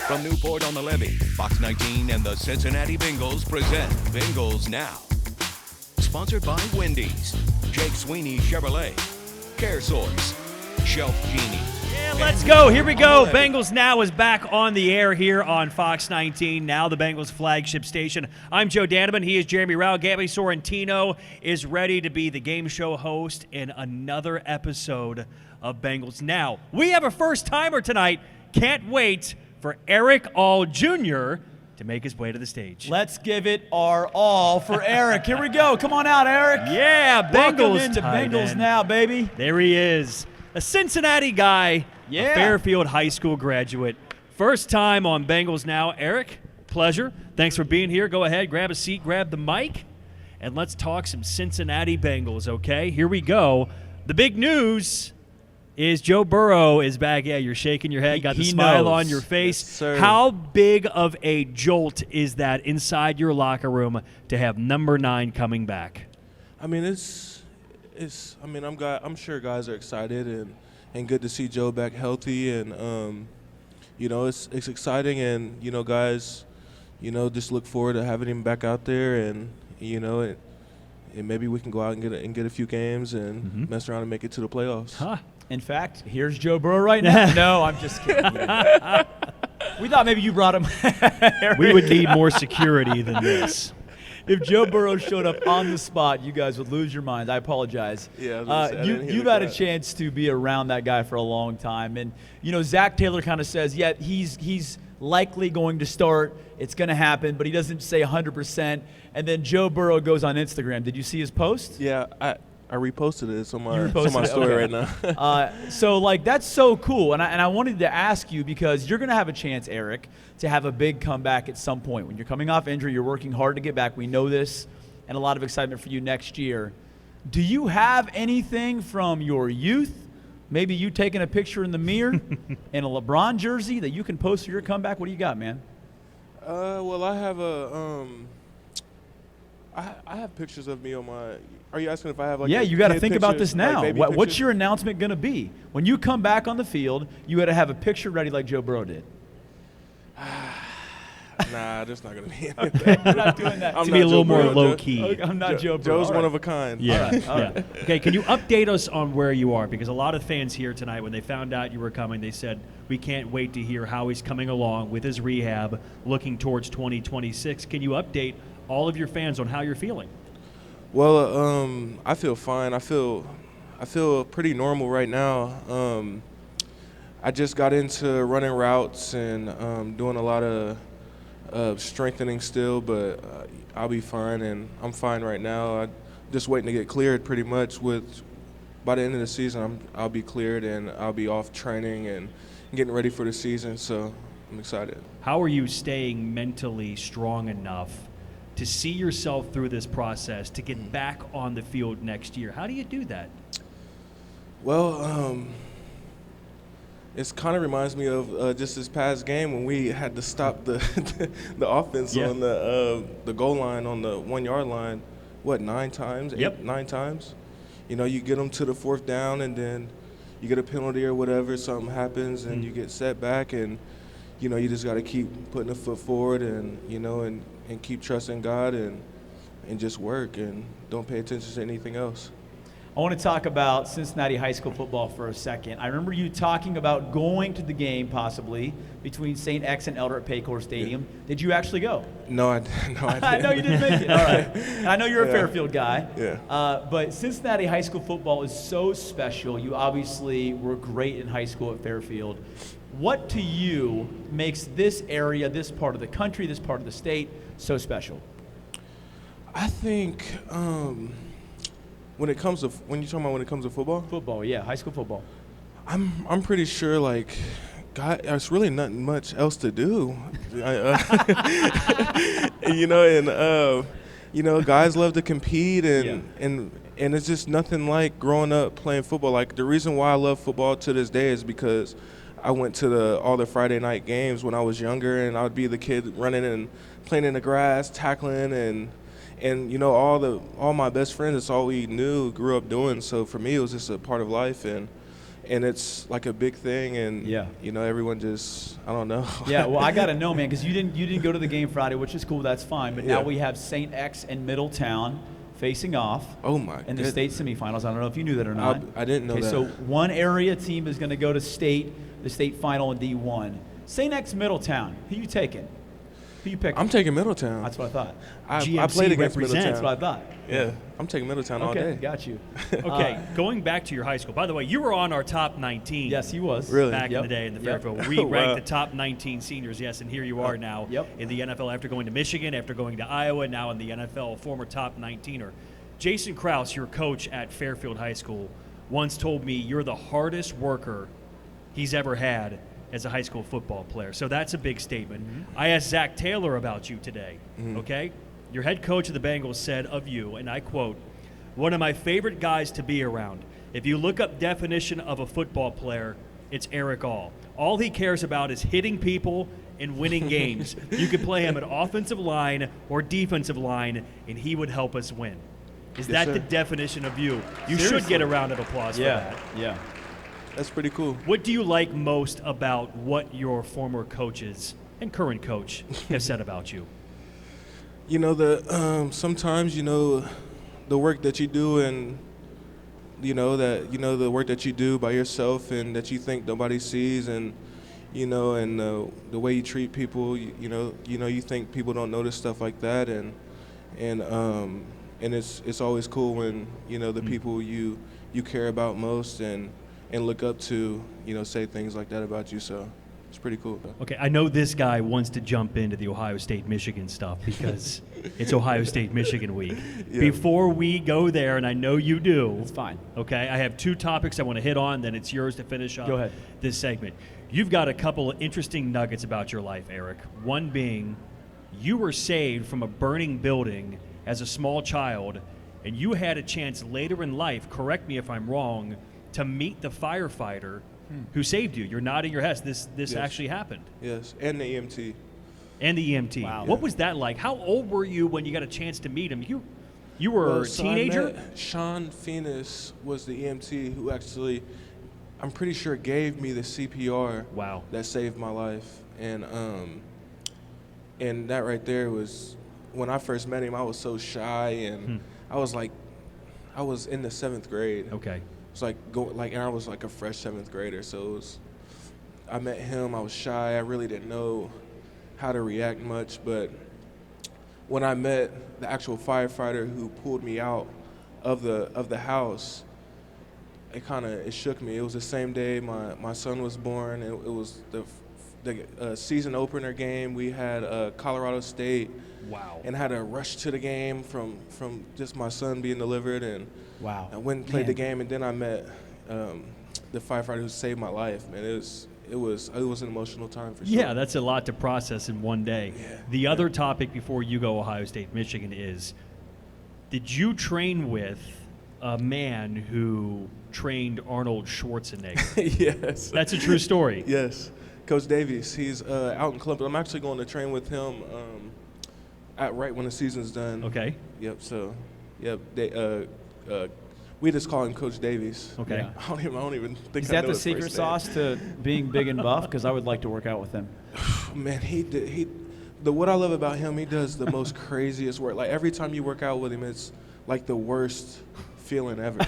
From Newport on the Levee, Fox 19 and the Cincinnati Bengals present Bengals Now. Sponsored by Wendy's, Jake Sweeney Chevrolet, CareSource, Shelf Genie. Yeah, let's go. Here we go. Bengals Now is back on the air here on Fox 19, now the Bengals flagship station. I'm Joe Danneman. He is Jeremy Rao. Gabby Sorrentino is ready to be the game show host in another episode of Bengals Now. We have a first-timer tonight. Can't wait for Erick All Jr. to make his way to the stage. Let's give it our all for Erick. Here we go. Come on out, Erick. Yeah, Bengals. Welcome into Bengals Now, baby. There he is. A Cincinnati guy, Yeah. a Fairfield High School graduate. First time on Bengals Now. Erick, pleasure. Thanks for being here. Go ahead, grab a seat, grab the mic, and let's talk some Cincinnati Bengals, okay? Here we go. The big news is Joe Burrow is back. Yeah, you're shaking your head, got the smile on your face. Yes, sir. How big of a jolt is that inside your locker room to have number 9 coming back? I mean, I'm sure guys are excited and good to see Joe back healthy, and it's exciting, and guys, just look forward to having him back out there, and maybe we can go out and get a few games and mess around and make it to the playoffs. Huh. In fact, here's Joe Burrow right now. No, I'm just kidding. We thought maybe you brought him. We would need more security than this. If Joe Burrow showed up on the spot, you guys would lose your minds. I apologize. Yeah, I was gonna say, I didn't hear you've the had a crowd. chance to be around that guy for a long time, and Zach Taylor kind of says, yeah, he's likely going to start. It's going to happen, but he doesn't say 100%. And then Joe Burrow goes on Instagram. Did you see his post? Yeah, I reposted it. It's on my, You it's on reposted my it? story Okay. right now. So that's so cool, and I wanted to ask you, because you're going to have a chance, Erick, to have a big comeback at some point. When you're coming off injury, you're working hard to get back. We know this, and a lot of excitement for you next year. Do you have anything from your youth, maybe you taking a picture in the mirror in a LeBron jersey that you can post for your comeback? What do you got, man? Well, I have I have pictures of me on my. Are you asking if I have Yeah, you got to kid think about pictures, this now. like baby What's pictures? your announcement going to be? When you come back on the field, you got to have a picture ready like Joe Burrow did. Nah, that's not gonna be. We're not doing that. I'm To be a not little Joe more Burrow. low-key. Okay, I'm not Joe Burrow. Joe's All one right. of a kind. Yeah. All yeah. right. Okay, can you update us on where you are? Because a lot of fans here tonight, when they found out you were coming, they said, we can't wait to hear how he's coming along with his rehab, looking towards 2026. Can you update all of your fans on how you're feeling? Well, I feel fine. I feel pretty normal right now. I just got into running routes and doing a lot of strengthening still, but I'll be fine, and I'm fine right now. I'm just waiting to get cleared pretty much. By the end of the season, I'll be cleared, and I'll be off training and getting ready for the season, so I'm excited. How are you staying mentally strong enough to see yourself through this process, to get back on the field next year? How do you do that? Well, it kind of reminds me of just this past game when we had to stop the the offense Yeah. on the goal line on the 1 yard line. What, 9 times? Yep. 9 times. You get them to the 4th down, and then you get a penalty or whatever. Something happens, and you get set back, and you just got to keep putting a foot forward, and and keep trusting God, and just work, and don't pay attention to anything else. I want to talk about Cincinnati high school football for a second. I remember you talking about going to the game possibly between St. X and Elder at Paycor Stadium. Did you actually go? No, I didn't. I know you didn't make it. All right. And I know you're a Yeah. Fairfield guy. Yeah. But Cincinnati high school football is so special. You obviously were great in high school at Fairfield. What to you makes this area, this part of the country, this part of the state so special? I think when you're talking about when it comes to football, Football, yeah, high school football. I'm pretty sure God, there's really nothing much else to do. Guys love to compete, and it's just nothing like growing up playing football. Like, the reason why I love football to this day is because I went to all the Friday night games when I was younger, and I would be the kid running and playing in the grass, tackling, and all my best friends, it's all we knew, grew up doing. So for me, it was just a part of life, and and it's like a big thing, and Yeah. you know, everyone just, I don't know. Yeah, well, I got to know, man, because you didn't go to the game Friday, which is cool. That's fine. But now Yeah. we have St. X and Middletown facing off Oh my in the goodness. state semifinals. I don't know if you knew that or not. I didn't know Okay, that. so one area team is going to go to the state final in D1. St. X Middletown, who you taking? Who you picking? I'm taking Middletown. That's what I thought. I GMC played against represents. That's what I Middletown. thought. Yeah, I'm taking Middletown all Okay, day. got you. Okay, going back to your high school. By the way, you were on our top 19. Yes, he was. Really? Back in Yep. the day in the Yep. Fairfield. We Oh, ranked wow. the top 19 seniors, yes, and here you are now in the NFL after going to Michigan, after going to Iowa, now in the NFL, former top 19er. Jason Krause, your coach at Fairfield High School, once told me you're the hardest worker he's ever had as a high school football player. So that's a big statement. I asked Zach Taylor about you today, okay? Your head coach of the Bengals said of you, and I quote, "One of my favorite guys to be around. If you look up definition of a football player, it's Erick All. All he cares about is hitting people and winning games. You could play him at offensive line or defensive line, and he would help us win." Is Yes, that sir. the definition of you? You Seriously. should get a round of applause for that. Yeah. That's pretty cool. What do you like most about what your former coaches and current coach have said about you? You know, sometimes, you know, the work that you do, and the work that you do by yourself and that you think nobody sees, and the way you treat people, you think people don't notice stuff like that, and it's always cool when the people you care about most and look up to, say things like that about you. So it's pretty cool. Okay, I know this guy wants to jump into the Ohio State-Michigan stuff because it's Ohio State-Michigan week. Yeah. Before we go there, and I know you do. It's fine. Okay, I have two topics I want to hit on, then it's yours to finish up Go ahead. this segment. You've got a couple of interesting nuggets about your life, Eric. One being you were saved from a burning building as a small child, and you had a chance later in life, correct me if I'm wrong, to meet the firefighter who saved you. You're nodding your head. This Yes. actually happened. Yes, and the EMT. And the EMT. Wow. What was that like? How old were you when you got a chance to meet him? You were Well, a so teenager? I met Sean Phoenix was the EMT who actually, I'm pretty sure, gave me the CPR. Wow. That saved my life, and that right there was when I first met him. I was so shy, and I was in the 7th grade. Okay. It's and I was like a fresh 7th grader. So I met him. I was shy. I really didn't know how to react much. But when I met the actual firefighter who pulled me out of the house, it shook me. It was the same day my son was born. It was the season opener game. We had Colorado State. Wow. And had to rush to the game from just my son being delivered, and Wow. I went and played the game, and then I met the firefighter who saved my life. Man, it was an emotional time for sure. Yeah, that's a lot to process in one day. Yeah. The other topic before you go Ohio State, Michigan is, did you train with a man who trained Arnold Schwarzenegger? Yes. That's a true story. Yes, Coach Davies. He's out in Columbus. I'm actually going to train with him right when the season's done. Okay. Yep. So, yep. We just call him Coach Davies. Okay. Yeah. I don't even think. Is I that know the his secret first name. sauce to being big and buff? Because I would like to work out with him. Man, what I love about him, he does the most craziest work. Like every time you work out with him, it's like the worst feeling ever.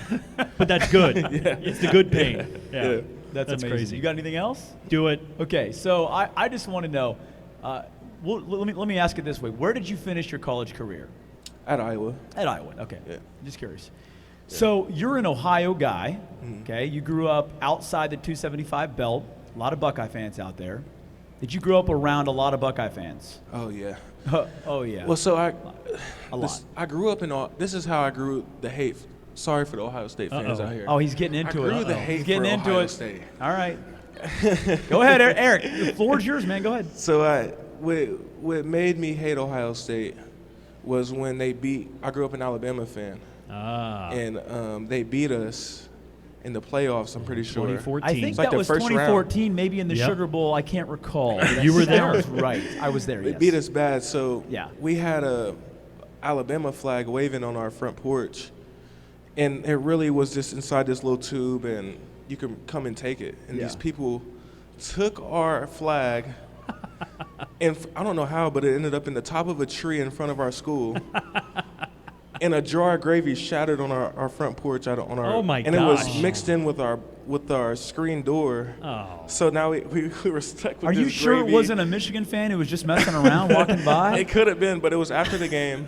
But that's good. Yeah. It's the good pain. Yeah. Yeah. That's amazing. crazy. You got anything else? Do it. Okay, so I just want to know. Let me ask it this way: where did you finish your college career? At Iowa. At Iowa. Okay. Yeah. Just curious. So you're an Ohio guy. Okay. You grew up outside the 275 belt. A lot of Buckeye fans out there. Did you grow up around a lot of Buckeye fans? Oh yeah. Oh yeah. Well, so a lot. I grew up this is how I grew the hate. Sorry for the Ohio State fans out here. Oh, he's getting into I it. grew the hate He's getting for into Ohio it. State. All right. Go ahead, Eric. The floor's yours, man. Go ahead. So what made me hate Ohio State was when they I grew up an Alabama fan, and they beat us in the playoffs. I'm pretty sure. 2014. I think It's like that the was first 2014, maybe in the Yep. Sugar Bowl. I can't recall. You were there. Sounds right. I was there. They Yes. beat us bad, so Yeah. we had a Alabama flag waving on our front porch, and it really was just inside this little tube, and you can come and take it. And Yeah. these people took our flag, and I don't know how, but it ended up in the top of a tree in front of our school. And a jar of gravy shattered on our front porch on our. Oh my And it was gosh. mixed in with our screen door. Oh. So now we were stuck with Are this you sure gravy. it wasn't a Michigan fan who was just messing around walking by? It could have been, but it was after the game.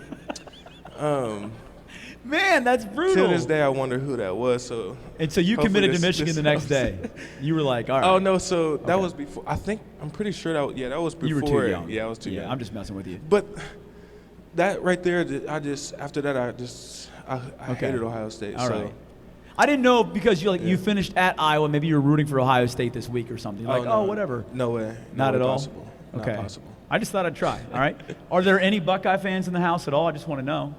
Man, that's brutal. To this day, I wonder who that was. So. And so you Hopefully committed to this- Michigan this the next helps. day. You were like, all right. Oh no, so that was before. I'm pretty sure that was before. You were too young. Yeah, I was too young. I'm just messing with you. But that right there, after that, I Okay. hated Ohio State. All so. right. I didn't know because you finished at Iowa. Maybe you were rooting for Ohio State this week or something. Like, no. whatever. No way. Not No at way all? possible. Okay. Not possible. I just thought I'd try. All right. Are there any Buckeye fans in the house at all? I just want to know.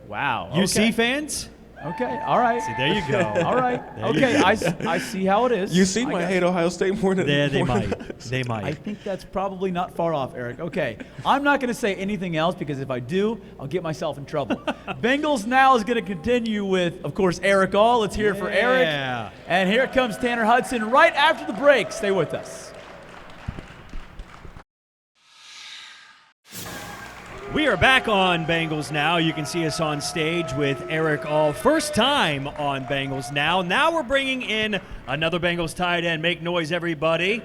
Wow. UC okay. fans? Okay. All right. See, there you go. All right. There you Okay. go. I see how it is. You see, I might got hate Ohio State more than. They more than might. us. They I might. think that's probably not far off, Eric. Okay. I'm not going to say anything else because if I do, I'll get myself in trouble. Bengals Now is going to continue with, of course, Erick All. Let's hear it for Eric. Yeah. And here comes Tanner Hudson right after the break. Stay with us. We are back on Bengals Now. You can see us on stage with Erick All. First time on Bengals Now. Now we're bringing in another Bengals tight end. Make noise, everybody.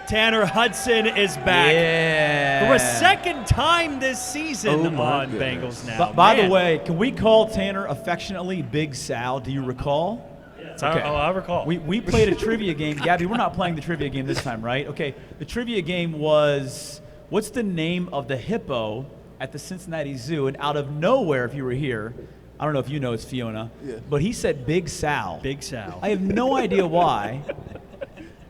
Tanner Hudson is back Yeah. for a second time this season Oh, my on goodness. Bengals Now. By the Man. way, can we call Tanner affectionately Big Sal? Do you recall? Okay. I recall. We played a trivia game. Gabby, we're not playing the trivia game this time, right? Okay. The trivia game was, what's the name of the hippo at the Cincinnati Zoo? And out of nowhere, if you were here, I don't know if you know, it's Fiona, Yeah. but he said Big Sal. Big Sal. I have no idea why.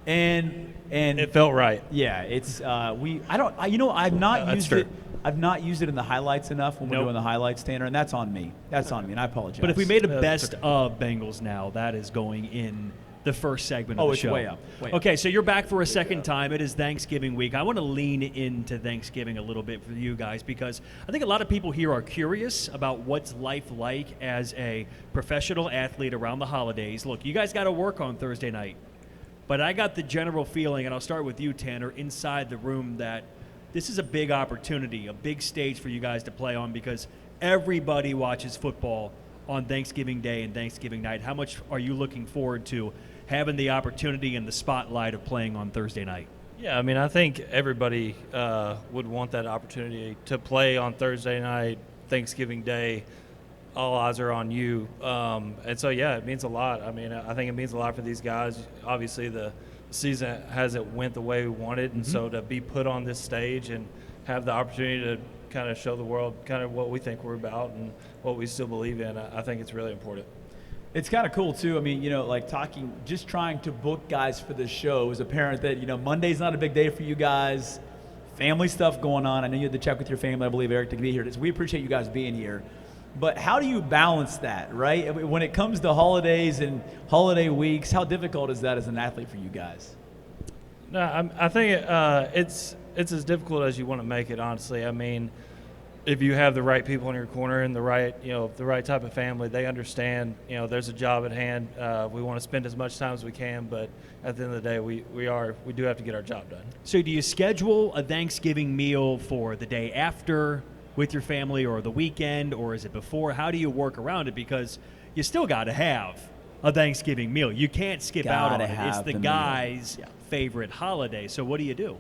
And It felt right. yeah, it's I've not That's used true. it. I've not used it in the highlights enough when we're Nope. doing the highlights, Tanner, and that's on me. That's on me, and I apologize. But if we made a That's best okay. of Bengals Now, that is going in the first segment of Oh, the it's show. way up, way up. Okay, so you're back for a second time. It is Thanksgiving week. I want to lean into Thanksgiving a little bit for you guys because I think a lot of people here are curious about what's life like as a professional athlete around the holidays. Look, you guys got to work on Thursday night, but I got the general feeling, and I'll start with you, Tanner, inside the room that this is a big opportunity, a big stage for you guys to play on because everybody watches football on Thanksgiving Day and Thanksgiving night. How much are you looking forward to having the opportunity and the spotlight of playing on Thursday night? Yeah, I mean, I think everybody would want that opportunity to play on Thursday night, Thanksgiving Day. All eyes are on you. And so, yeah, it means a lot. I mean, I think it means a lot for these guys. Obviously, the season hasn't went the way we wanted, and so to be put on this stage and have the opportunity to kind of show the world kind of what we think we're about and what we still believe in, I think it's really important. It's kind of cool too. I mean, like just trying to book guys for this show. It was apparent that Monday's not a big day for you guys. Family stuff going on. I know you had to check with your family. I believe Eric to be here. We appreciate you guys being here. But how do you balance that, right? I mean, when it comes to holidays and holiday weeks, how difficult is that as an athlete for you guys? No, I think it's as difficult as you want to make it, honestly. I mean, if you have the right people in your corner and the right type of family, they understand, there's a job at hand. We want to spend as much time as we can, but at the end of the day, we do have to get our job done. So do you schedule a Thanksgiving meal for the day after with your family or the weekend, or is it before? How do you work around it? Because you still got to have a Thanksgiving meal. You can't skip out on Gotta it. It's have the the meal. guy's favorite holiday. So what do you do?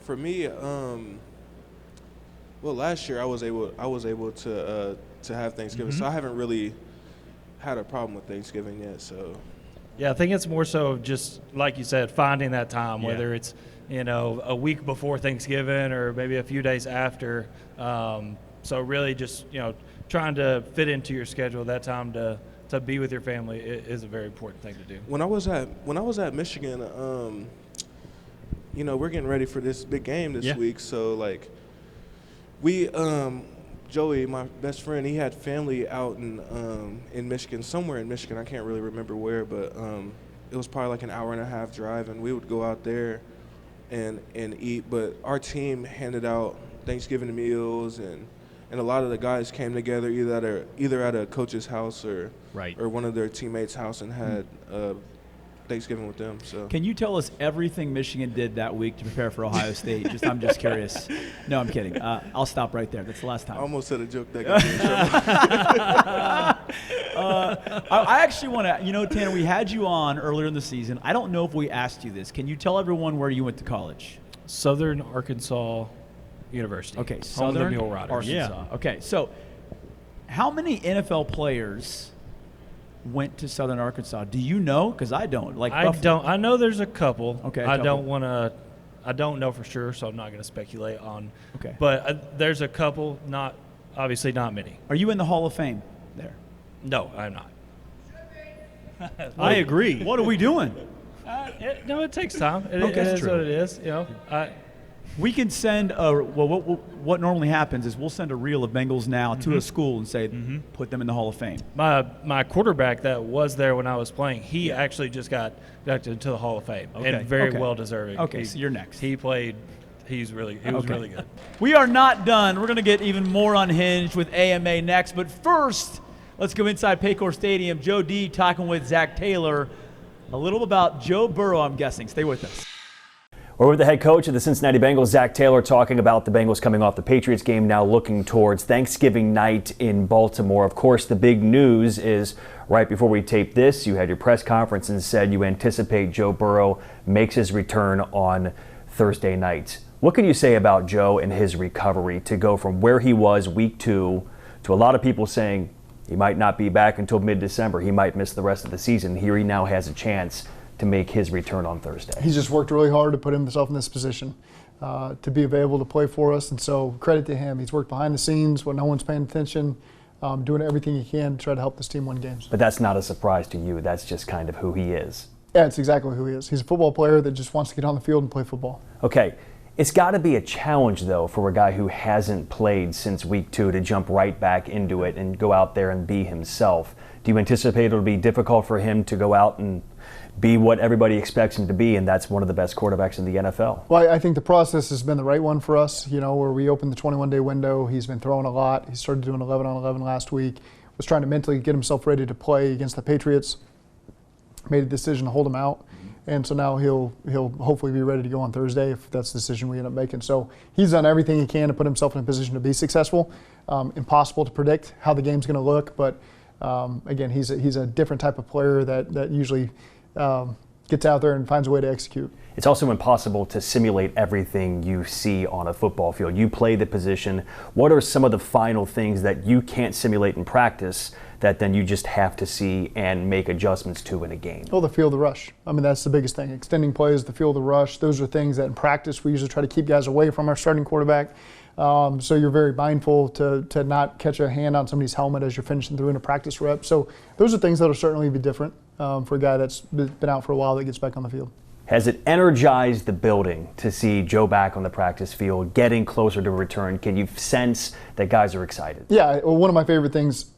For me, well, last year I was able to have Thanksgiving, so I haven't really had a problem with Thanksgiving yet. So Yeah, I think it's more so just, like you said, finding that time, whether it's, a week before Thanksgiving or maybe a few days after. So really just, trying to fit into your schedule that time to be with your family is a very important thing to do. when I was at Michigan, we're getting ready for this big game this week. So like, we Joey, my best friend, he had family out in Michigan, somewhere in Michigan. I can't really remember where, but it was probably like an hour and a half drive, and we would go out there and eat. But our team handed out Thanksgiving meals, and and a lot of the guys came together either at a coach's house or one of their teammates' house and had Thanksgiving with them. So can you tell us everything Michigan did that week to prepare for Ohio State? I'm just curious. No, I'm kidding. I'll stop right there. That's the last time. I almost said a joke that got me in trouble. I actually want to, Tanner, we had you on earlier in the season. I don't know if we asked you this. Can you tell everyone where you went to college? Southern Arkansas University. Okay, Southern Mule Riders. Arkansas. Yeah. Okay, so how many NFL players went to Southern Arkansas? Do you know? Because I don't. I know there's a couple. Okay. I don't know for sure, so I'm not going to speculate on. Okay. But there's a couple. Obviously not many. Are you in the Hall of Fame there? No, I'm not. I agree. What are we doing? It takes time. It That's is true. what it is. We can send what normally happens is we'll send a reel of Bengals Now to a school and say, put them in the Hall of Fame. My quarterback that was there when I was playing, he actually just got into the Hall of Fame and very well deserving. Okay, so you're next. He played. He was really good. We are not done. We're going to get even more unhinged with AMA next. But first, let's go inside Paycor Stadium. Joe D talking with Zach Taylor a little about Joe Burrow, I'm guessing. Stay with us. We're with the head coach of the Cincinnati Bengals, Zach Taylor, talking about the Bengals coming off the Patriots game, now looking towards Thanksgiving night in Baltimore. Of course, the big news is right before we taped this, you had your press conference and said you anticipate Joe Burrow makes his return on Thursday night. What can you say about Joe and his recovery to go from where he was week 2 to a lot of people saying he might not be back until mid-December, he might miss the rest of the season. Here he now has a chance to make his return on Thursday. He's just worked really hard to put himself in this position to be available to play for us, and so credit to him. He's worked behind the scenes when no one's paying attention, doing everything he can to try to help this team win games. But that's not a surprise to you. That's just kind of who he is. Yeah, it's exactly who he is. He's a football player that just wants to get on the field and play football. Okay, it's got to be a challenge, though, for a guy who hasn't played since week 2 to jump right back into it and go out there and be himself. Do you anticipate it'll be difficult for him to go out and be what everybody expects him to be, and that's one of the best quarterbacks in the NFL? Well, I think the process has been the right one for us, where we opened the 21-day window. He's been throwing a lot. He started doing 11 on 11 last week, was trying to mentally get himself ready to play against the Patriots, made a decision to hold him out, and so now he'll hopefully be ready to go on Thursday if that's the decision we end up making. So he's done everything he can to put himself in a position to be successful. Impossible to predict how the game's going to look, but again, he's a different type of player that usually gets out there and finds a way to execute. It's also impossible to simulate everything you see on a football field. You play the position. What are some of the final things that you can't simulate in practice that then you just have to see and make adjustments to in a game? Oh, the feel of the rush. I mean, that's the biggest thing. Extending plays, the feel of the rush. Those are things that in practice we usually try to keep guys away from our starting quarterback. So you're very mindful to not catch a hand on somebody's helmet as you're finishing through in a practice rep. So those are things that will certainly be different for a guy that's been out for a while that gets back on the field. Has it energized the building to see Joe back on the practice field, getting closer to return? Can you sense that guys are excited? Yeah, well, one of my favorite things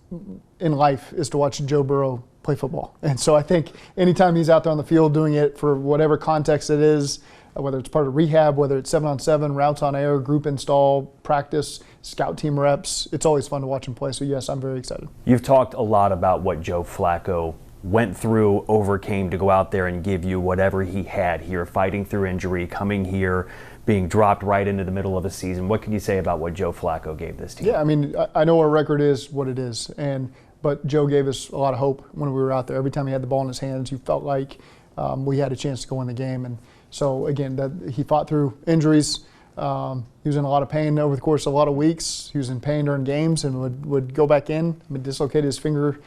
in life is to watch Joe Burrow play football. And so I think anytime he's out there on the field doing it for whatever context it is, whether it's part of rehab, whether it's 7-on-7, routes on air, group install, practice, scout team reps, it's always fun to watch him play. So yes, I'm very excited. You've talked a lot about what Joe Flacco went through, overcame to go out there and give you whatever he had here, fighting through injury, coming here, being dropped right into the middle of a season. What can you say about what Joe Flacco gave this team? Yeah, I mean, I know our record is what it is, but Joe gave us a lot of hope when we were out there. Every time he had the ball in his hands, you felt like we had a chance to go win the game. And so again, he fought through injuries. He was in a lot of pain over the course of a lot of weeks. He was in pain during games and would go back in. I mean, dislocated his finger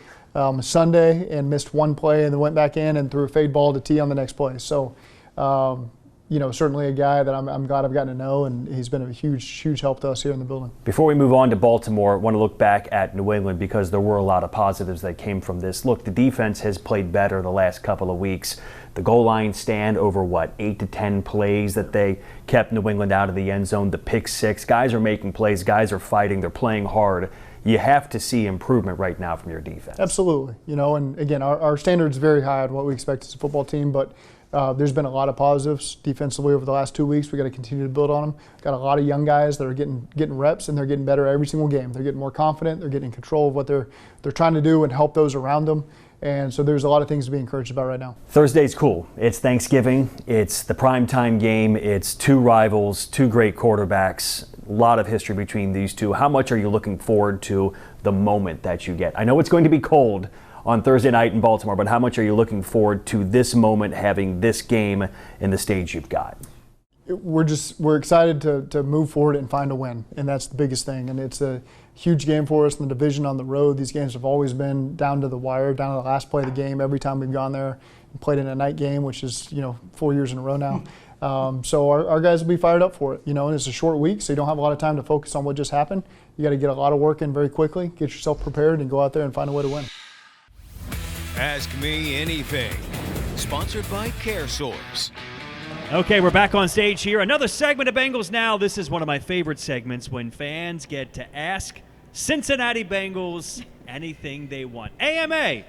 Sunday and missed one play and then went back in and threw a fade ball to T on the next play. So, certainly a guy that I'm glad I've gotten to know, and he's been a huge help to us here in the building. Before we move on to Baltimore, I want to look back at New England because there were a lot of positives that came from this. Look, the defense has played better the last couple of weeks. The goal line stand over, 8 to 10 plays that they kept New England out of the end zone, the pick six. Guys are making plays. Guys are fighting. They're playing hard. You have to see improvement right now from your defense. Absolutely. And again, our standard's very high on what we expect as a football team, but there's been a lot of positives defensively over the last 2 weeks. We got to continue to build on them. Got a lot of young guys that are getting reps, and they're getting better every single game. They're getting more confident. They're getting control of what they're trying to do and help those around them. And so there's a lot of things to be encouraged about right now. Thursday's cool. It's Thanksgiving. It's the primetime game. It's two rivals, two great quarterbacks. A lot of history between these two. How much are you looking forward to the moment that you get? I know it's going to be cold on Thursday night in Baltimore, but how much are you looking forward to this moment, having this game in the stage you've got? We're excited to move forward and find a win, and that's the biggest thing. And it's a huge game for us in the division on the road. These games have always been down to the wire, down to the last play of the game every time we've gone there and played in a night game, which is 4 years in a row now. So our guys will be fired up for it. And it's a short week, so you don't have a lot of time to focus on what just happened. You got to get a lot of work in very quickly, get yourself prepared, and go out there and find a way to win. Ask Me Anything. Sponsored by CareSource. Okay, we're back on stage here. Another segment of Bengals Now. This is one of my favorite segments when fans get to ask Cincinnati Bengals anything they want. AMA,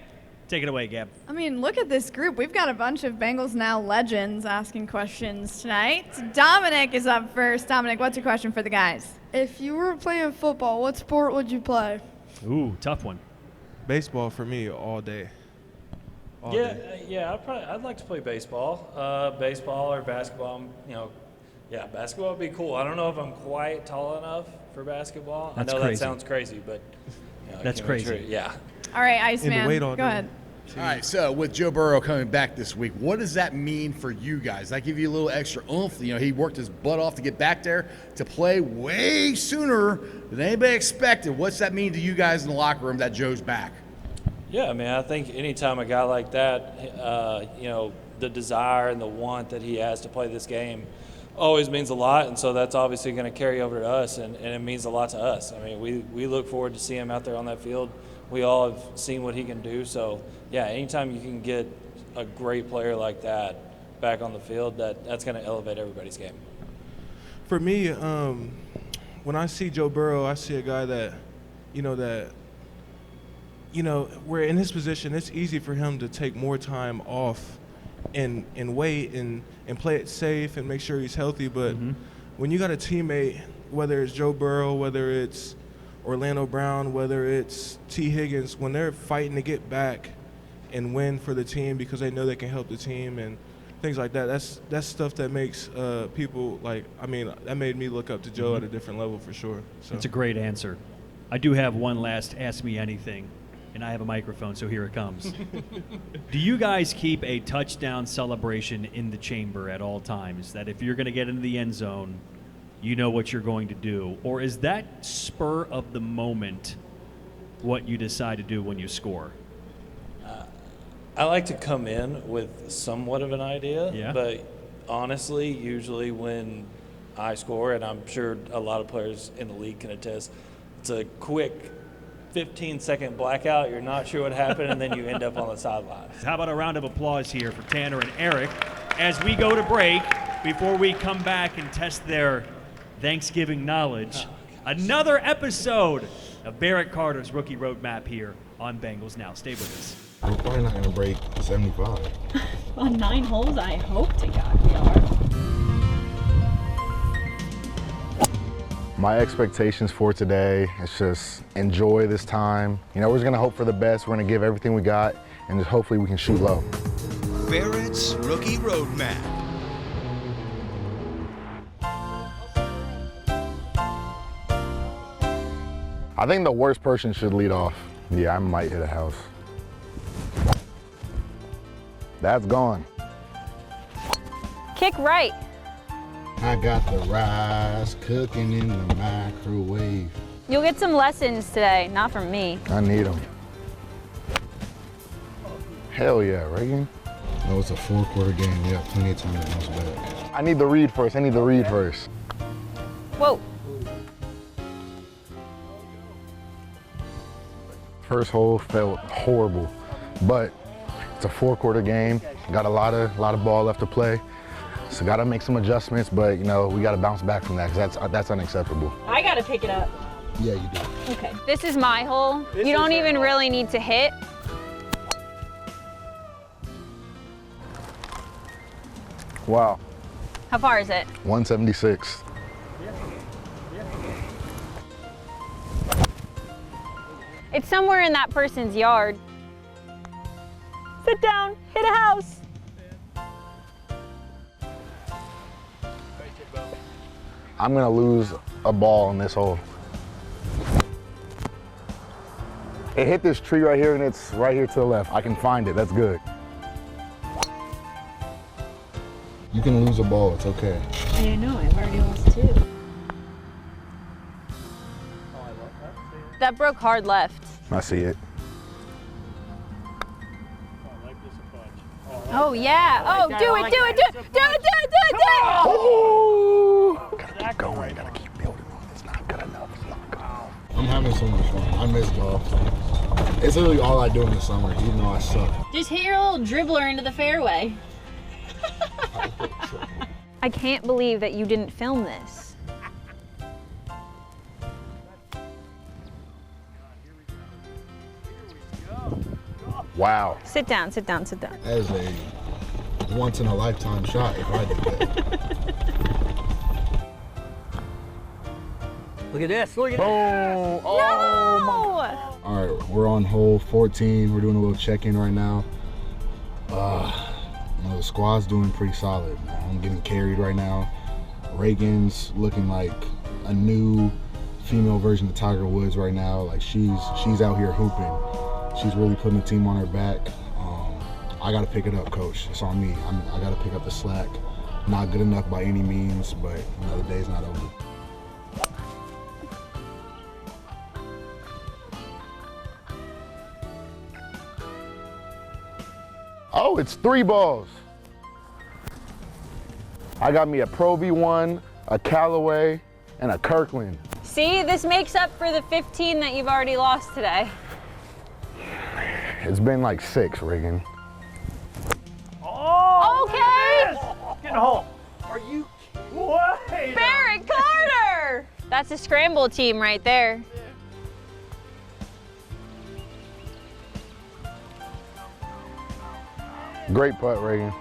take it away, Gab. I mean, look at this group. We've got a bunch of Bengals Now legends asking questions tonight. Dominic is up first. Dominic, what's your question for the guys? If you were playing football, what sport would you play? Ooh, tough one. Baseball for me all day. I'd like to play baseball. Baseball or basketball. Basketball would be cool. I don't know if I'm quite tall enough for basketball. That's I know crazy. That sounds crazy, but that's crazy. Yeah. All right, Iceman, go ahead. All right, so with Joe Burrow coming back this week, what does that mean for you guys? Does that give you a little extra oomph? He worked his butt off to get back there to play way sooner than anybody expected. What's that mean to you guys in the locker room that Joe's back? Yeah, I think anytime a guy like that, the desire and the want that he has to play this game always means a lot, and so that's obviously going to carry over to us, and it means a lot to us. I mean, we look forward to seeing him out there on that field. We all have seen what he can do, so, yeah, anytime you can get a great player like that back on the field, that's going to elevate everybody's game. For me, when I see Joe Burrow, I see a guy that where in his position, it's easy for him to take more time off and wait and play it safe and make sure he's healthy. But when you got a teammate, whether it's Joe Burrow, whether it's Orlando Brown, whether it's T. Higgins, when they're fighting to get back and win for the team because they know they can help the team and things like that, that's stuff that makes people that made me look up to Joe at a different level for sure. So. That's a great answer. I do have one last Ask Me Anything. And I have a microphone, so here it comes. Do you guys keep a touchdown celebration in the chamber at all times, that if you're going to get into the end zone, you know what you're going to do? Or is that spur of the moment what you decide to do when you score? I like to come in with somewhat of an idea, but honestly, usually when I score, and I'm sure a lot of players in the league can attest, it's a quick 15-second blackout, you're not sure what happened, and then you end up on the sideline. How about a round of applause here for Tanner and Eric as we go to break before we come back and test their Thanksgiving knowledge. Another episode of Barrett Carter's Rookie Roadmap here on Bengals Now. Stay with us. We're probably not going to break 75. On 9 holes, I hope to God we are. My expectations for today is just enjoy this time. We're just going to hope for the best. We're going to give everything we got, and just hopefully we can shoot low. Barrett's Rookie Roadmap. I think the worst person should lead off. Yeah, I might hit a house. That's gone. Kick right. I got the rice cooking in the microwave. You'll get some lessons today, not from me. I need them. Hell yeah, Reagan. No, it's a 4-quarter game. You got plenty of time to bounce back. I need the read first. Whoa. First hole felt horrible, but it's a 4-quarter game. Got a lot of ball left to play. So got to make some adjustments, but we got to bounce back from that because that's unacceptable. I got to pick it up. Yeah, you do. Okay. This is my hole. You don't even really need to hit. Wow. How far is it? 176. It's somewhere in that person's yard. Sit down, hit a house. I'm gonna lose a ball in this hole. It hit this tree right here, and it's right here to the left. I can find it, that's good. You can lose a ball, it's okay. I know, I've already lost 2. That broke hard left. I see it. Oh yeah, oh, do it. Oh! Gotta keep going, gotta keep building on it. It's not good enough, it's not good enough. I'm having so much fun. I miss golf. It's literally all I do in the summer, even though I suck. Just hit your little dribbler into the fairway. I can't believe that you didn't film this. Wow. Sit down. That is a once in a lifetime shot if I did that. Look at this, look at Boom! this. Oh, No! All right, we're on hole 14. We're doing a little check-in right now. The squad's doing pretty solid. I'm getting carried right now. Reagan's looking like a new female version of Tiger Woods right now. Like she's out here hooping. She's really putting the team on her back. I got to pick it up, coach. It's on me. I got to pick up the slack. Not good enough by any means, but the day's not over. Oh, it's 3 balls. I got me a Pro V1, a Callaway, and a Kirkland. See, this makes up for the 15 that you've already lost today. It's been like 6, Reagan. Oh! Okay! Get in the hole. Are you what? Barrett Carter! That's a scramble team right there. Great putt, Reagan.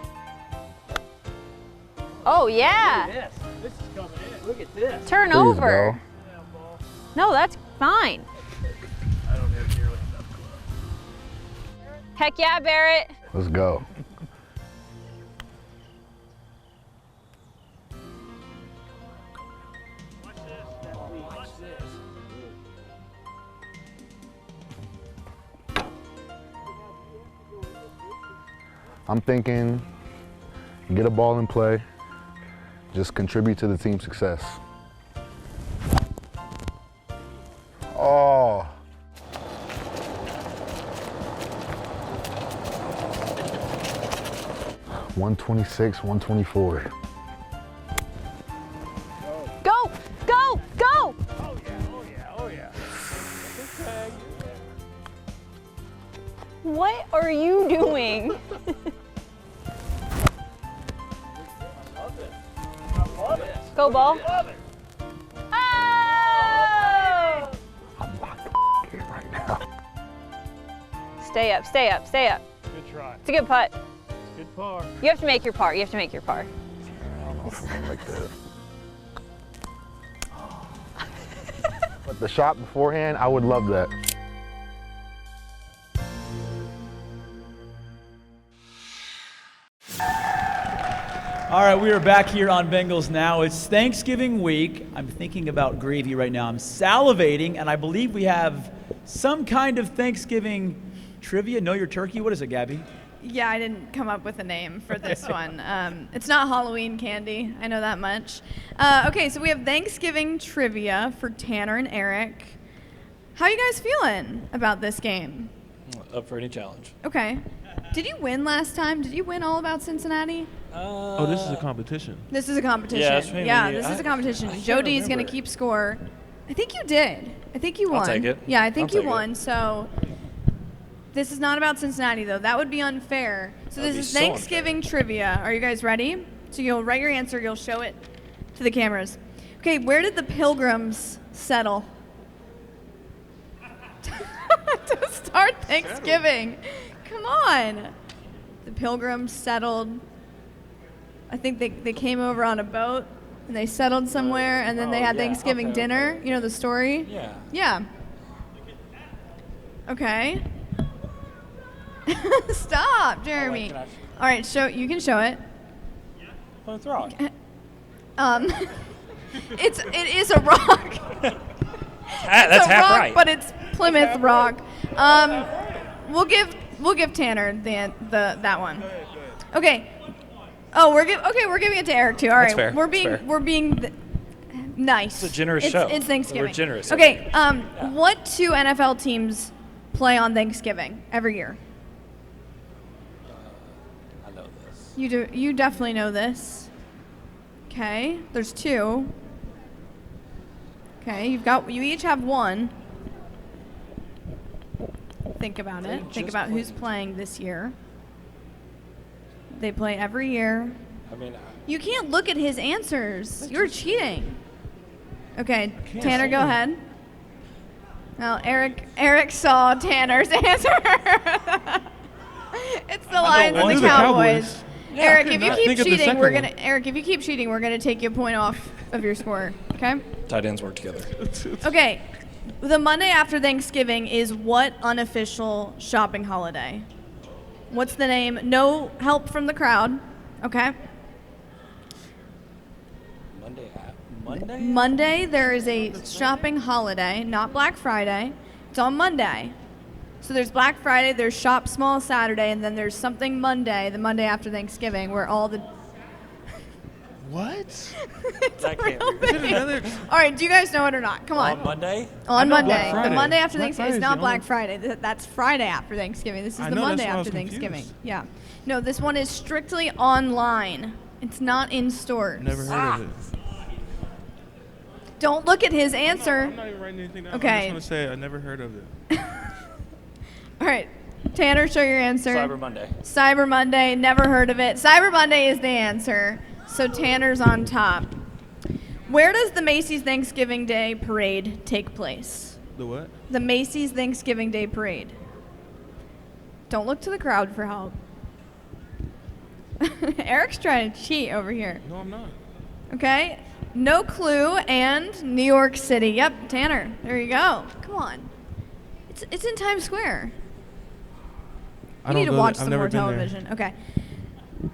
Oh, yeah. Look at this. This is coming in. Look at this. Turn Please, over. bro. No, that's fine. I don't have nearly enough. Heck yeah, Barrett. Let's go. Watch this. I'm thinking, get a ball in play, just contribute to the team's success. Oh. $126, $124. Go, go, go! Oh yeah. Okay. What are you doing? Go ball. Oh! I'm locked in right now. Stay up. Good try. It's a good putt. Good par. You have to make your par. I don't know if I'm like that. But the shot beforehand, I would love that. All right, we are back here on Bengals Now. It's Thanksgiving week. I'm thinking about gravy right now. I'm salivating, and I believe we have some kind of Thanksgiving trivia. Know your turkey? What is it, Gabby? Yeah, I didn't come up with a name for this one. It's not Halloween candy. I know that much. Okay, so we have Thanksgiving trivia for Tanner and Erick. How are you guys feeling about this game? Up for any challenge. Okay. Did you win last time? Did you win All About Cincinnati? Oh, this is a competition. This is a competition. Yeah, that's maybe- this is a competition. I can't Jody's going to remember. keep score. I think you did. I think you won. I'll take it. Yeah, I think I'll you take it. won. So this is not about Cincinnati, though. That would be unfair. So That'd this be is so Thanksgiving trivia. Are you guys ready? So you'll write your answer. You'll show it to the cameras. Okay, where did the Pilgrims settle to start Thanksgiving? Come on. The Pilgrims settled. I think they came over on a boat and they settled somewhere, and then they had Thanksgiving dinner. You know the story? Yeah. Yeah. Okay. Stop, Jeremy. All right, you can show it. Plymouth Rock. It is a rock. That's it's a half rock, right. but it's Plymouth Rock. We'll give Tanner that one. Okay. Oh, we're giving it to Eric too. All right. Fair. We're being nice. It's a generous show. It's Thanksgiving. We're generous. Okay. What 2 NFL teams play on Thanksgiving every year? I know this. You definitely know this. Okay. There's 2. Okay. You each have 1. Think about it. Think about who's playing this year. They play every year. I mean, You can't look at his answers. You're cheating. Okay, Tanner, go ahead. Now, Eric saw Tanner's answer. It's the Lions and the Cowboys. Eric, if you keep cheating, we're gonna take you a point off of your score. Okay. tight ends work together. Okay. The Monday after Thanksgiving is what unofficial shopping holiday? What's the name? No help from the crowd. Okay. Monday, there is a shopping holiday, not Black Friday. It's on Monday. So there's Black Friday, there's Shop Small Saturday, and then there's something Monday, the Monday after Thanksgiving, where all the... What? That can't be. All right, do you guys know it or not? Come on. On Monday? On Monday. Black The Monday after Black Thanksgiving. It's Friday's not the Black only- Friday. That's Friday after Thanksgiving. This is I the know, Monday that's why I was after Thanksgiving. confused. Yeah. No, this one is strictly online. It's not in stores. Never heard of it. Don't look at his answer. I'm not even writing anything down. Okay. I just want to say I never heard of it. All right. Tanner, show your answer. Cyber Monday. Cyber Monday. Never heard of it. Cyber Monday is the answer. So Tanner's on top. Where does the Macy's Thanksgiving Day Parade take place? The what? The Macy's Thanksgiving Day Parade. Don't look to the crowd for help. Eric's trying to cheat over here. No, I'm not. Okay. No Clue and New York City. Yep, Tanner. There you go. Come on. It's in Times Square. You need to watch some more television. Okay.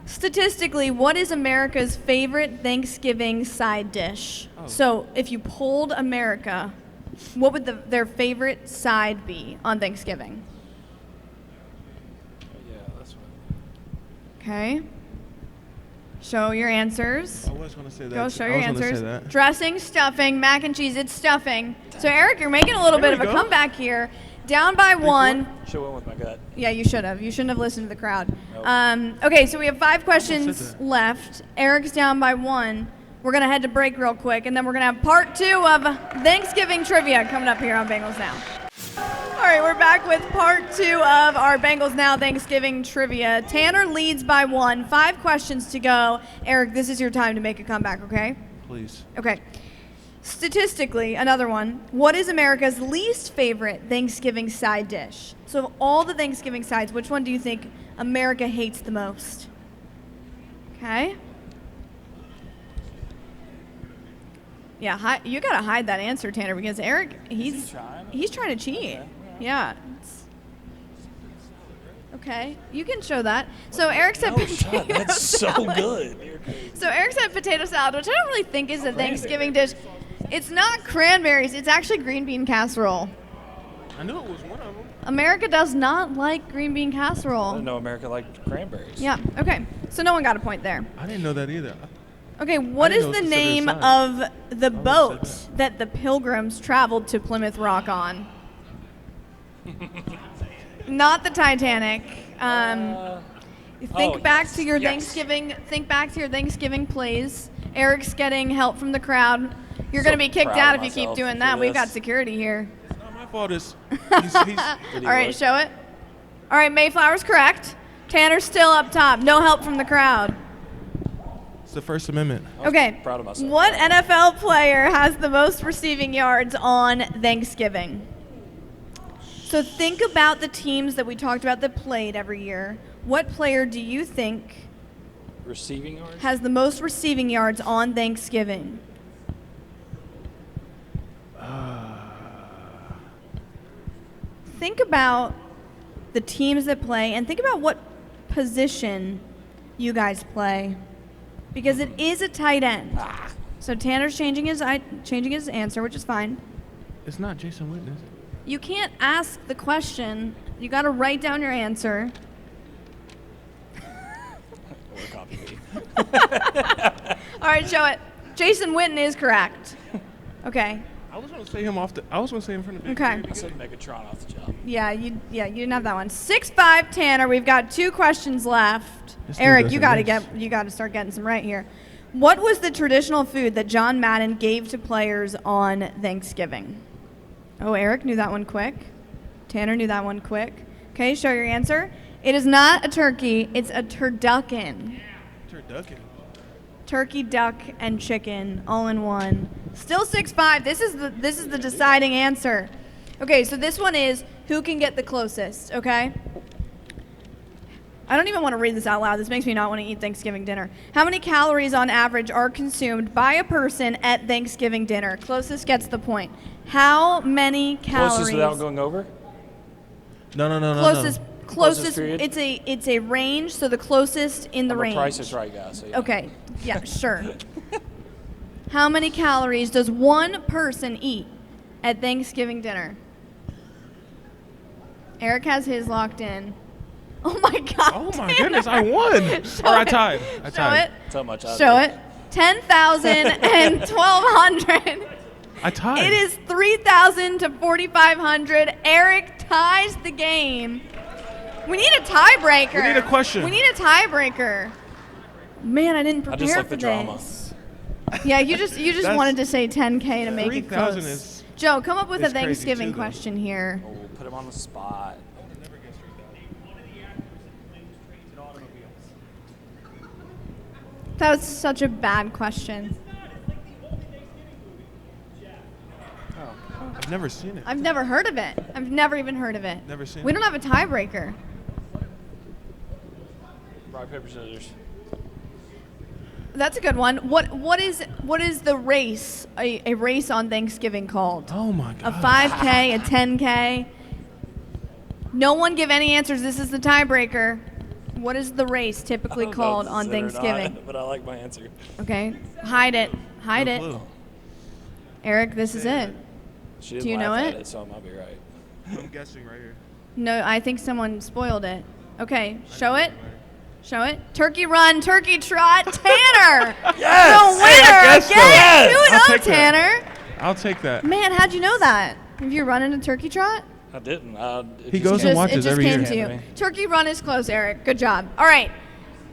Statistically, what is America's favorite Thanksgiving side dish? Oh. So if you polled America, what would their favorite side be on Thanksgiving? Yeah, that's right. Okay. Show your answers. I was going to say that. Go show I your was gonna answers. say that. Dressing, stuffing, mac and cheese, it's stuffing. So Eric, you're making a little There bit of we a go. comeback here. Down by 1. Should went with my gut. Yeah, you should have. You shouldn't have listened to the crowd. Nope. Okay, so we have 5 said questions that. left. Eric's down by 1. We're going to head to break real quick, and then we're going to have part 2 of Thanksgiving trivia coming up here on Bengals Now. All right, we're back with part 2 of our Bengals Now Thanksgiving trivia. Tanner leads by 1. 5 questions to go. Eric, this is your time to make a comeback, okay? Please. Okay. Statistically, another one. What is America's least favorite Thanksgiving side dish? So of all the Thanksgiving sides, which one do you think America hates the most? Okay. Yeah, you gotta hide that answer, Tanner, because Eric, he's trying to cheat. Yeah. Okay, you can show that. So Eric said potato That's so salad. good. So Eric said potato salad, which I don't really think is a Thanksgiving dish. It's not cranberries. It's actually green bean casserole. I knew it was one of them. America does not like green bean I casserole. didn't know America liked cranberries. Yeah, okay. So no one got a point there. I didn't know that either. Okay, what I is didn't know the it was name considered of the would've boat said that the Pilgrims traveled to Plymouth Rock on? Not the Titanic. Think back to your Thanksgiving. Think back to your Thanksgiving plays. Eric's getting help from the crowd. You're going to be kicked out if you keep doing that. We've got security here. It's not my fault. He's All right, show it. All right, Mayflower's correct. Tanner's still up top. No help from the crowd. It's the First Amendment. Okay. Proud of myself. What NFL player has the most receiving yards on Thanksgiving? So think about the teams that we talked about that played every year. What player do you think Receiving yards? has the most receiving yards on Thanksgiving? Think about the teams that play and think about what position you guys play, because it is a tight end. So Tanner's changing his answer, which is fine. It's not Jason Witten, is it? You can't ask the question. You got to write down your answer. Or copy me. All right, show it. Jason Witten is correct. Okay. I was going to say him in front of Big Okay. I said Megatron off the jump. Yeah, you didn't have that one. 6'5" Tanner. We've got 2 questions left. This dude Eric, doesn't you got to start getting some right here. What was the traditional food that John Madden gave to players on Thanksgiving? Oh, Eric knew that one quick. Tanner knew that one quick. Okay, show your answer. It is not a turkey. It's a turducken. Turducken. Turkey, duck, and chicken all in one. Still 6'5". This is the deciding answer. Okay, so this one is who can get the closest, okay? I don't even want to read this out loud. This makes me not want to eat Thanksgiving dinner. How many calories on average are consumed by a person at Thanksgiving dinner? Closest gets the point. How many calories? Closest without going over? No. Closest. period? It's a range, so the closest in the I'm range. a Price is Right guy. So yeah. Okay. Yeah, sure. How many calories does one person eat at Thanksgiving dinner? Eric has his locked in. Oh my God! Oh my Tanner. goodness, I won. I tied. Show it. That's how much I Show think. it. 10,000 and 1,200. I tied. It is 3,000 to 4,500. Eric ties the game. We need a tiebreaker. We need a question. We need a tiebreaker. Man, I didn't prepare I just like for the drama. this. Yeah, you just wanted to say 10K to make it 3,000 close. is Joe, come up with a crazy Thanksgiving too, though. question here. Oh, put him on the spot. That was such a bad question. I've never seen it. I've never heard of it. I've never even heard of it. Never seen We it. don't have a tiebreaker. Rock, paper, scissors. That's a good one. What is the race? A race on Thanksgiving called? Oh my A God. 5K, a 10K. No one give any answers. This is the tiebreaker. What is the race typically I don't know called if on it's it or not, Thanksgiving? but I like my answer. Okay, hide it. Hide No it. clue. Eric, this is it. She Do didn't you know laugh at it? So I might be right. I'm guessing right here. No, I think someone spoiled it. Okay, show it. Show it. Turkey run, turkey trot, Tanner. Yes! The winner guessed again. that. 2-0, I'll take that. Tanner. I'll take that. Man, how'd you know that? Have you run in a turkey trot? I didn't. He goes and watches it just every came year. to you. Turkey run is close, Eric. Good job. All right.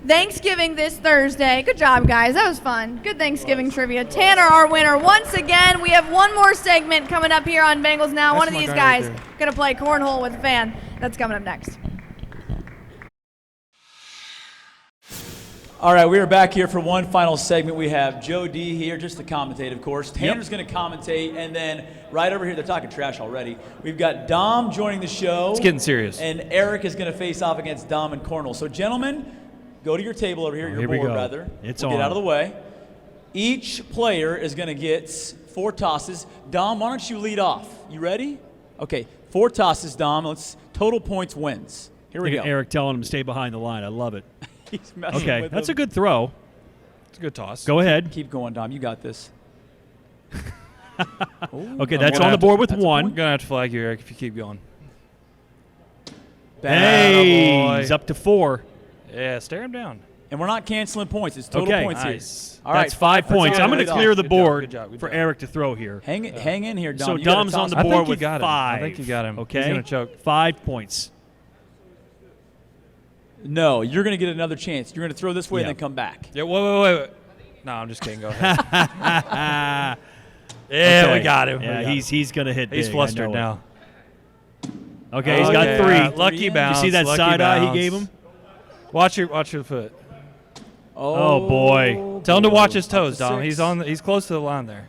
Thanksgiving this Thursday. Good job, guys. That was fun. Good Thanksgiving trivia. Tanner, our winner. Once again, we have one more segment coming up here on Bengals Now. That's One of my these guy right guys there. going to play cornhole with a fan. That's coming up next. All right, we are back here for one final segment. We have Joe D here, just to commentate, of course. Tanner's going to commentate, and then right over here, they're talking trash already. We've got Dom joining the show. It's getting serious. And Eric is going to face off against Dom and Cornell. So, gentlemen, go to your table over here, your Here we board, go. rather. It's We'll on. Get out of the way. Each player is going to get 4 tosses. Dom, why don't you lead off? You ready? Okay, 4 tosses, Dom. Total points wins. Here we go. Eric telling him to stay behind the line. I love it. He's messing Okay, with that's him. a good throw. It's a good toss. Go ahead. Keep going, Dom. You got this. Okay, that's on the board with I'm 1. going to have to flag you, Eric, if you keep going. Hey, boy. he's up to 4. Yeah, stare him down. And we're not canceling points. It's total Okay. points Nice. here. All right, That's 5 points. for I'm going to Dom. clear the Good job, board good job, good for job. Eric to throw here. Hang in here, Dom. So You gotta Dom's on toss the it. I board think you with got him. 5. I think you got him. Okay. He's going to choke. 5 points. No, you're going to get another chance. You're going to throw this way Yeah. and then come back. Yeah, wait. No, I'm just kidding. Go ahead. Yeah, Okay. we got him. Yeah, We got him. he's going to hit He's big, I flustered know it. now. Okay, he's got Okay, 3. Lucky You bounce. You see that lucky side eye he bounce. gave him? Watch your foot. Oh, boy. Tell him to watch his toes, Up to Dom. 6. He's close to the line there.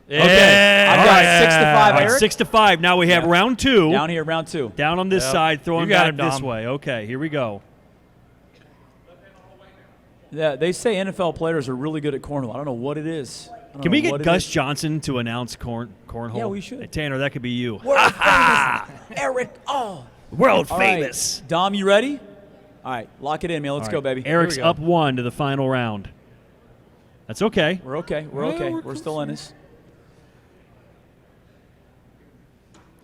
Okay. Yeah. I've All got right. 6 to 5, All right, Eric. 6 to 5. Now we have Yeah. round 2. Down here, round 2. Down on this Yep. side, throwing You got back him, this Dom. way. Okay, here we go. Yeah, they say NFL players are really good at cornhole. I don't know what it is. Can we get Gus Johnson to announce cornhole? Yeah, we should. Hey, Tanner, that could be you. World famous Erick All. World All right. famous. Dom, you ready? All right, lock it in, man. Let's go, baby. Eric's Here we go. up 1 to the final round. That's okay. We're okay. We're okay. We're still in this.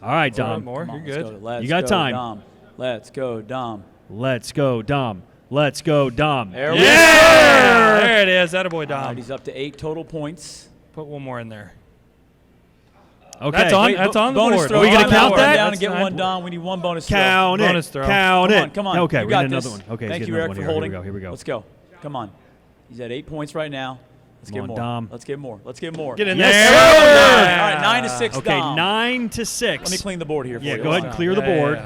All right, Dom. More. You're good. Let's you got go, time. Dom. Let's go, Dom. Let's go, Dom. Let's go, Dom. There we go. There it is. Attaboy, Dom. All right, he's up to 8 total points. Put one more in there. Okay. That's on. That's on the bonus board. Throw. Are we gonna count that? Down and get one, Dom. We need one bonus throw. Count bonus it. throw. Count it. Come on. Okay, you we got need this. another one. Okay, Thank let's you, get Eric, another for one holding. Here we go. Let's go. Come on. He's at 8 points right now. Let's Come get on, more. Dom. Let's get more. Let's get more. Get in Yes, there. sir. All right, 9 to 6. Okay, Dom. 9 to 6. Let me clean the board here for Yeah, you. go ahead and clear the board.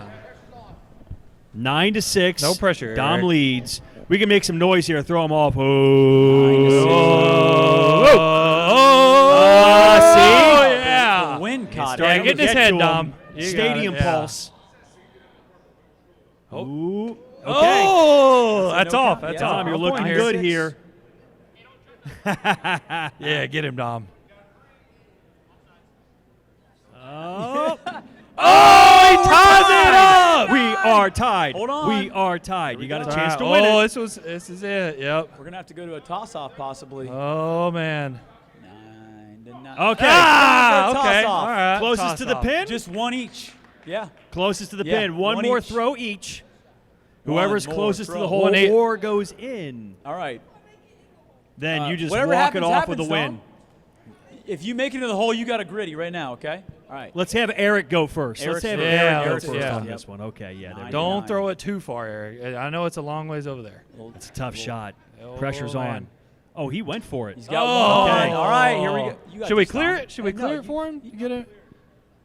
9 to 6. No pressure, Dom Eric. leads. We can make some noise here. Throw them off. Oh, yeah. The wind caught Yeah, it. get in his head, Dom. You got Stadium it, yeah. pulse. Oh. Ooh. Okay. Oh, that's no off. count. That's Yeah. off. Dom, you're I'm looking pointing good here. here. Yeah, get him, Dom. Oh. Oh, he ties it up. We are tied. Hold on. We are tied. You got a go. chance to win Oh, it. this is it. Yep. We're going to have to go to a toss-off possibly. Oh, man. 9 to 9. Okay. Ah, Toss okay. off. All right. Closest Toss to the off. pin? Just one each. Yeah. Closest to the Yeah, pin. One one more each. throw each. One Whoever's more closest to throw. the hole One eight. or goes in. All right. Then you just Whatever walk happens, it off happens, with a win. Dom. If you make it into the hole, you got a gritty right now, okay? All right. Let's have Eric go first. Eric's Let's have first. Eric Yeah, go let's- first yeah. on this one. Okay, yeah. There we go. Don't throw it too far, Eric. I know it's a long ways over there. It's a tough shot. Oh, Pressure's man. on. Oh, he went for it. He's got Oh. one. Okay. All right, here we go. You got Should we this, clear Dom. it? Should we No, clear it for him? You get it?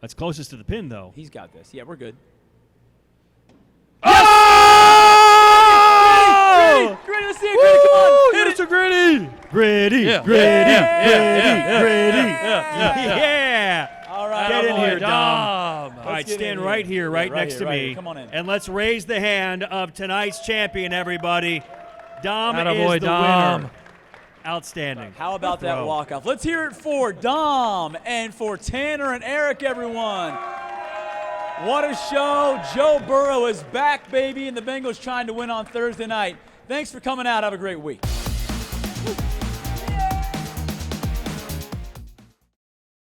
That's closest to the pin, though. He's got this. Yeah, we're good. Oh! Gritty, let's see it, Gritty. Come on. Hit it. Mr. Gritty. Gritty, Yeah. gritty, Yeah. gritty, Yeah. gritty. Yeah. All right. Get in all right. here, Dom. All right, Let's get stand in right here, right Yeah, next to right me. here. Come on in. And let's raise the hand of tonight's champion, everybody. Dom Attaboy, is the Dom. winner. Outstanding. How about that Throw. walk-off? Let's hear it for Dom and for Tanner and Eric, everyone. What a show. Joe Burrow is back, baby, and the Bengals trying to win on Thursday night. Thanks for coming out. Have a great week.